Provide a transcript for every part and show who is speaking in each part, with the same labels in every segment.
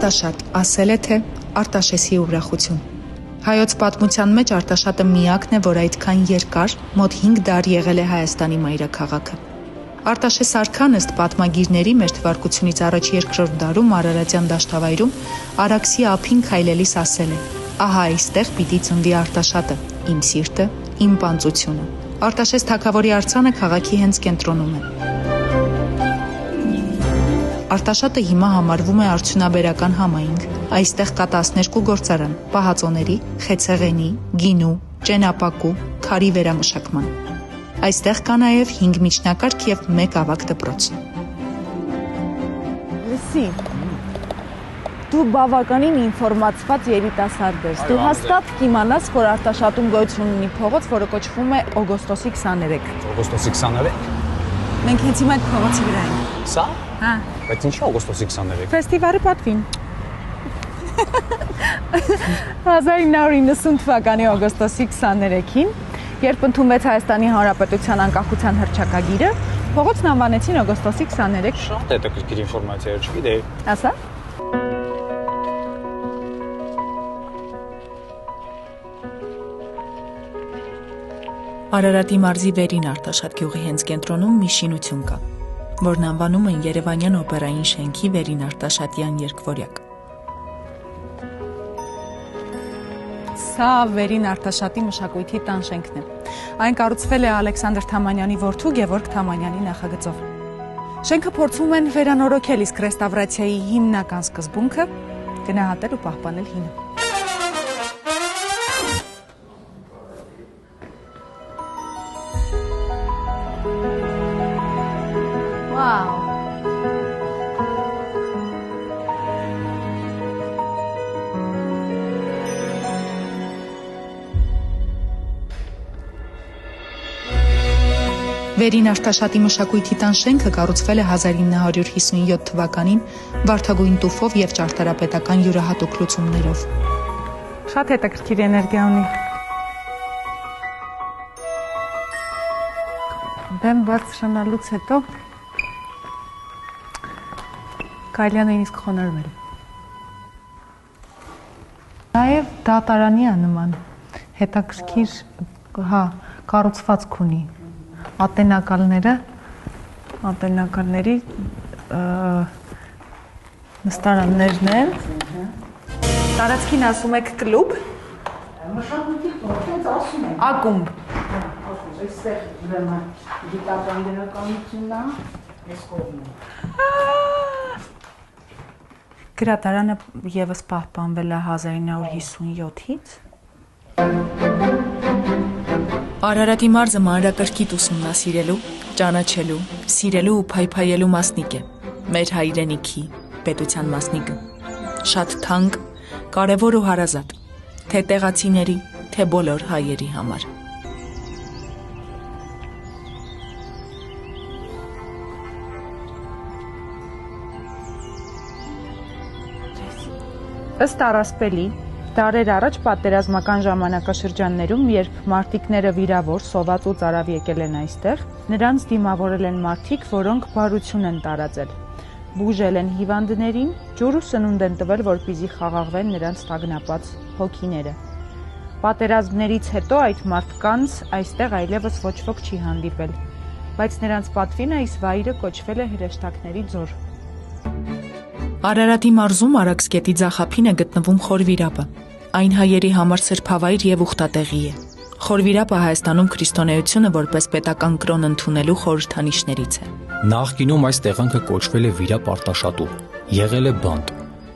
Speaker 1: Արտաշատ ասել է, թե Արտաշեսի ուրախություն։ Հայոց պատմության մեջ Արտաշատը միակն է, որ այդքան երկար, մոտ 5 դար եղել է Հայաստանի մայրաքաղաքը։ Արտաշես արքան ըստ պատմագիրների մեր թվարկությունից առաջ 2-րդ դարում Արարատյան դաշտավայրում Արաքսի ափին քայլելիս ասել է. «Ահա այստեղ պիտի ծնվի Արտաշատը, իմ սիրտը, իմ պանծությունը»։ Արտաշես թագավորի արձանը քաղաքի հենց կենտրոնում է։ Արտաշատը հիմա համարվում է արդյունաբերական համայնք։ Այստեղ կա 12 գործարան՝ պահածոների, խեցեղենի, գինու, ճենապակու, քարի վերամշակման։ Այստեղ կա նաև 5 միջնակարգ և 1 ավագ դպրոց։
Speaker 2: Լսի, դու բավականին ինֆորմացված երիտասարդ ես։ Դու հաստատ կիմանաս, որ Արտաշատում գոյություն ունի փողոց, որը կոչվում է Օգոստոսի 23։
Speaker 3: Օգոստոսի 23։
Speaker 2: Մենք հենց հիմա այդ փողոցի վրա ենք։
Speaker 3: Սա։
Speaker 2: Հա։
Speaker 3: Բայց ինչի՞ օգոստոսի 23։
Speaker 2: Ֆեստիվալի պատվին։ 1990 թվականի օգոստոսի 23-ին, երբ ընդունվեց Հայաստանի Հանրապետության անկախության հռչակագիրը, փողոցն անվանեցին օգոստոսի 23։
Speaker 3: Շատ հետաքրքիր ինֆորմացիա էր, չգիտեի։
Speaker 2: Ասա։
Speaker 1: Արարատի մարզի վերին Արտաշատ գյուղի հենց կենտրոնում մի շինություն կա, որն անվանում են Երևանյան օպերային շենքի վերին Արտաշատյան երկվորյակ։
Speaker 2: Սա վերին Արտաշատի մշակույթի տան շենքն է։ Այն կառուցվել է Ալեքսանդր Թամանյանի որդու Գևորգ Թամանյանի նախագծով։ Շենքը փորձում են վերանորոգել, իսկ ռեստավրացիայի հիմնական սկզբունքը գնահատել ու պահպանել հինը։ Վաու։
Speaker 1: Վերին Արտաշատի մշակույթի տան շենքը կառուցվել է 1957 թվականին վարդագույն տուֆով և ճարտարապետական յուրահատուկ լուծումներով։
Speaker 2: Շատ հետաքրքիր էներգիա ունի։ Բեմ բաց շնալուց հետո կարելի է նույնիսկ խոնարհվել։ Նաև դատարանի է նման, հետաքրքիր, կառուցվածք ունի։ Ատենակալների նստարաններն են։ Տարածքին ասում եք կլուբ։
Speaker 4: Մշակույթի փոխեց ասում են։
Speaker 2: Ակումբ։
Speaker 4: Այստեղ ուրեմն գիտական դերականությունն է, այս կողմը։
Speaker 2: Գրադարանը եւս պահպանվել է 1957-ից։
Speaker 1: Արարատի մարզը մանրակրկիտ ուսումնասիրելու, ճանաչելու, սիրելու ու փայփայելու մասնիկ է, մեր հայրենիքի, պետության մասնիկը, շատ թանկ, կարևոր ու հարազատ, թե տեղացիների, թե բոլոր հայերի համար։
Speaker 2: Ըստ առասպելի, դարեր առաջ պատերազմական ժամանակաշրջաններում, երբ մարտիկները վիրավոր, սոված ու ծարավ եկել են այստեղ, նրանց դիմավորել են մարդիկ, որոնք բարություն են տարածել, բուժել են հիվանդներին, ջուր ու սնունդ են տվել, որպեսզի խաղաղվեն նրանց տագնապած հոգիները։ Պատերազմներից հետո այդ մարդկանց այստեղ այլևս ոչ ոք չի հանդիպել, բայց նրանց պատվին այս վայրը կոչվել է հրեշտակների ձոր։
Speaker 1: Արարատի մարզում Արաքսկետի ձախափին է գտնվում Խորվիրապը։ Այն հայերի համար սրբավայր և ուխտատեղի է։ Խորվիրապը Հայաստանում քրիստոնեությունը որպես պետական կրոն ընդունելու խորհրդանիշներից է։
Speaker 3: Նախկինում այս տեղանքը կոչվել է Վիրապ Արտաշատու, եղել է բանտ։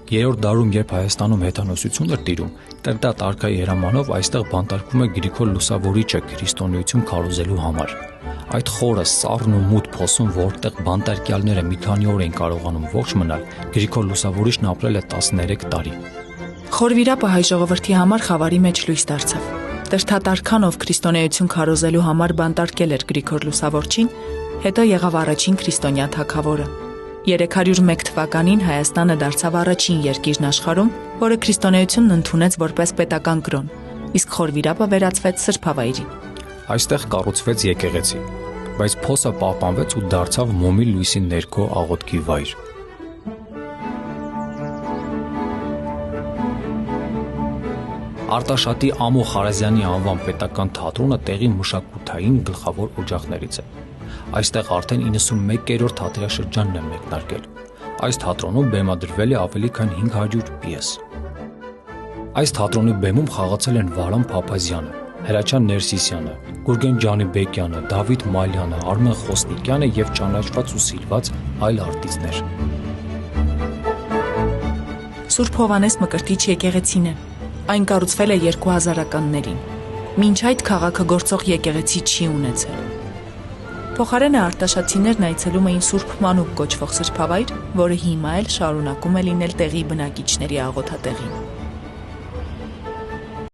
Speaker 3: 3-րդ դարում, երբ Հայաստանում հեթանոսություն էր տիրում, Տեր-Տա արքայի հրամանով այստեղ բանտարկվում է Գրիգոր Լուսավորիչը քրիստոնեություն քարոզելու համար։ Այդ խորը, սառն ու մութ փոսում, որտեղ բանտարկյալները մի քանի օր էին կարողանում ողջ մնալ, Գրիգոր Լուսավորիչն ապրել է 13 տարի։
Speaker 1: Խորվիրապը հայ ժողովրդի համար խավարի մեջ լույս դարձավ։ Տրդատարքան, ով քրիստոնեություն քարոզելու համար բանտարկել էր Գրիգոր Լուսավորչին, հետո եղավ առաջին քրիստոնյա թագավորը։ 301 թվականին Հայաստանը դարձավ առաջին երկիրն աշխարհում, որը քրիստոնեությունն ընդունեց որպես պետական կրոն, իսկ Խորվիրապը վերածվեց սրբավայրի։
Speaker 3: Այստեղ կառուցվեց եկեղեցի, բայց փոսը պահպանվեց ու դարձավ մոմի լույսի ներքո աղոթքի վայր։ Արտաշատի Ամո Խարազյանի անվան պետական թատրոնը տեղի մշակութային գլխավոր օջախներից է։ Այստեղ արդեն 91-րդ թատերաշրջանն է մեկնարկել։ Այս թատրոնում բեմադրվել է ավելի քան 500 պիես։ Այս թատրոնի բեմում խաղացել են Վարան Փափազյանը, Հրաչյան Ներսիսյանը, Գուրգեն Ջանիբեկյանը, Դավիթ Մալյանը, Արմեն Խոսնիկյանը եւ ճանաչված ու սիրված այլ արտիստներ։
Speaker 1: Սուրբ Հովանես Մկրտիչ եկեղեցին է։ Այն կառուցվել է 2000-ականներին։ Մինչ այդ քաղաքը գործող եկեղեցի չի ունեցել։ Փոխարենը արտաշատցիներն այցելում էին Սուրբ Մանուկ կոչվող սրբավայր, որը հիմա էլ շարունակում է լինել տեղի բնակիչների աղոթատեղին։